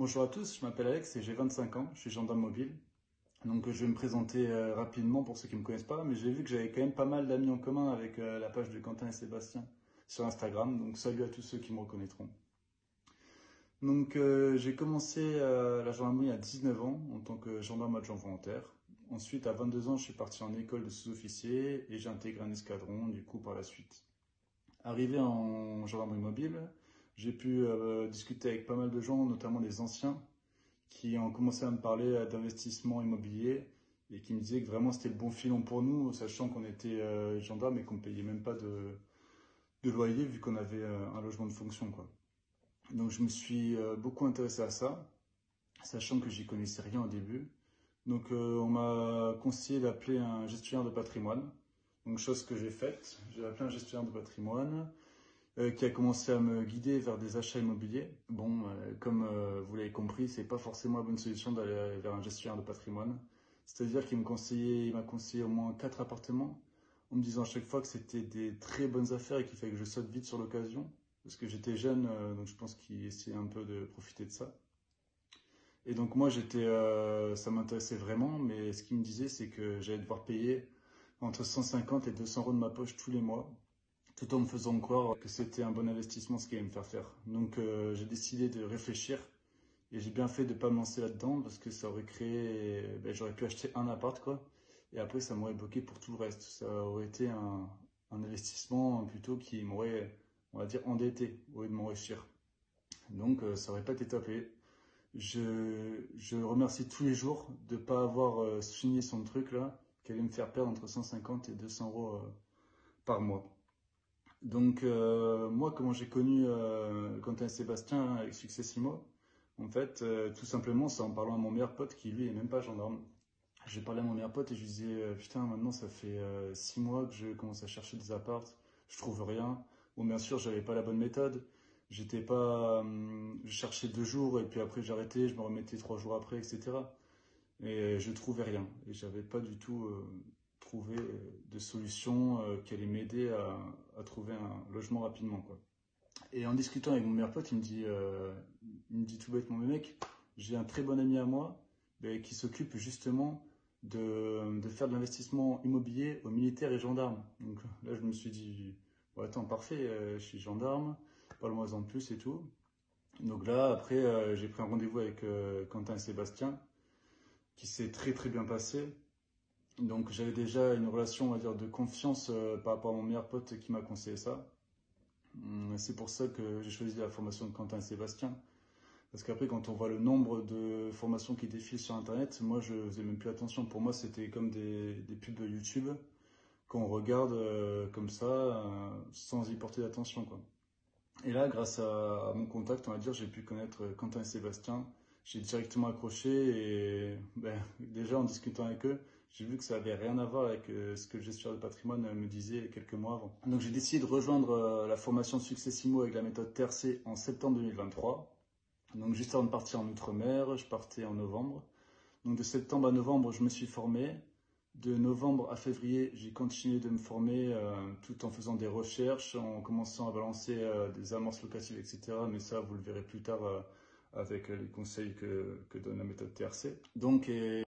Bonjour à tous, je m'appelle Alex et j'ai 25 ans, je suis gendarme mobile. Donc je vais me présenter rapidement pour ceux qui ne me connaissent pas, mais j'ai vu que j'avais quand même pas mal d'amis en commun avec la page de Quentin et Sébastien sur Instagram, donc salut à tous ceux qui me reconnaîtront. Donc j'ai commencé la gendarmerie à 19 ans en tant que gendarme adjoint volontaire. Ensuite à 22 ans je suis parti en école de sous-officier et j'ai intégré un escadron du coup par la suite. Arrivé en gendarmerie mobile, j'ai pu discuter avec pas mal de gens, notamment des anciens, qui ont commencé à me parler d'investissement immobilier et qui me disaient que vraiment c'était le bon filon pour nous, sachant qu'on était gendarme et qu'on ne payait même pas de loyer vu qu'on avait un logement de fonction, quoi. Donc je me suis beaucoup intéressé à ça, sachant que j'y connaissais rien au début. Donc on m'a conseillé d'appeler un gestionnaire de patrimoine. Donc chose que j'ai faite, j'ai appelé un gestionnaire de patrimoine qui a commencé à me guider vers des achats immobiliers. Bon, comme vous l'avez compris, c'est pas forcément la bonne solution d'aller vers un gestionnaire de patrimoine. C'est-à-dire il m'a conseillé au moins 4 appartements, en me disant à chaque fois que c'était des très bonnes affaires et qu'il fallait que je saute vite sur l'occasion, parce que j'étais jeune, donc je pense qu'il essayait un peu de profiter de ça. Et donc moi, ça m'intéressait vraiment, mais ce qu'il me disait, c'est que j'allais devoir payer entre 150 et 200 euros de ma poche tous les mois, tout en me faisant croire que c'était un bon investissement ce qu'il allait me faire faire. Donc j'ai décidé de réfléchir et j'ai bien fait de ne pas me lancer là-dedans parce que ça aurait créé, j'aurais pu acheter un appart quoi, et après ça m'aurait bloqué pour tout le reste. Ça aurait été un investissement plutôt qui m'aurait, on va dire, endetté au lieu de m'enrichir. Donc ça aurait pas été tapé. Je remercie tous les jours de ne pas avoir signé son truc là, qui allait me faire perdre entre 150 et 200 euros par mois. Donc moi, comment j'ai connu Quentin et Sébastien avec Successimo, en fait, tout simplement, c'est en parlant à mon meilleur pote qui lui est même pas gendarme. J'ai parlé à mon meilleur pote et je lui disais putain, maintenant ça fait 6 mois que je commence à chercher des apparts, je trouve rien. Bon, bien sûr, j'avais pas la bonne méthode. J'étais pas, je cherchais 2 jours et puis après j'arrêtais, je me remettais 3 jours après, etc. Et je trouvais rien. Et j'avais pas du tout trouvé de solution qui allait m'aider à trouver un logement rapidement, quoi. Et en discutant avec mon meilleur pote, il me dit tout bêtement, mais mec, j'ai un très bon ami à moi qui s'occupe justement de faire de l'investissement immobilier aux militaires et gendarmes. Donc là, je me suis dit, bon, attends, parfait, je suis gendarme, parle-moi en plus et tout. Donc là, après, j'ai pris un rendez-vous avec Quentin et Sébastien, qui s'est très très bien passé. Donc j'avais déjà une relation, on va dire, de confiance par rapport à mon meilleur pote qui m'a conseillé ça. C'est pour ça que j'ai choisi la formation de Quentin et Sébastien. Parce qu'après, quand on voit le nombre de formations qui défilent sur Internet, moi, je faisais même plus attention. Pour moi, c'était comme des pubs YouTube qu'on regarde comme ça, sans y porter d'attention, quoi. Et là, grâce à mon contact, on va dire, j'ai pu connaître Quentin et Sébastien. J'ai directement accroché et déjà en discutant avec eux, j'ai vu que ça avait rien à voir avec ce que le gestionnaire de patrimoine me disait quelques mois avant. Donc j'ai décidé de rejoindre la formation de Successimo avec la méthode TRC en septembre 2023. Donc juste avant de partir en Outre-mer, je partais en novembre. Donc de septembre à novembre, je me suis formé. De novembre à février, j'ai continué de me former tout en faisant des recherches, en commençant à balancer des amorces locatives, etc. Mais ça, vous le verrez plus tard avec les conseils que donne la méthode TRC. Donc,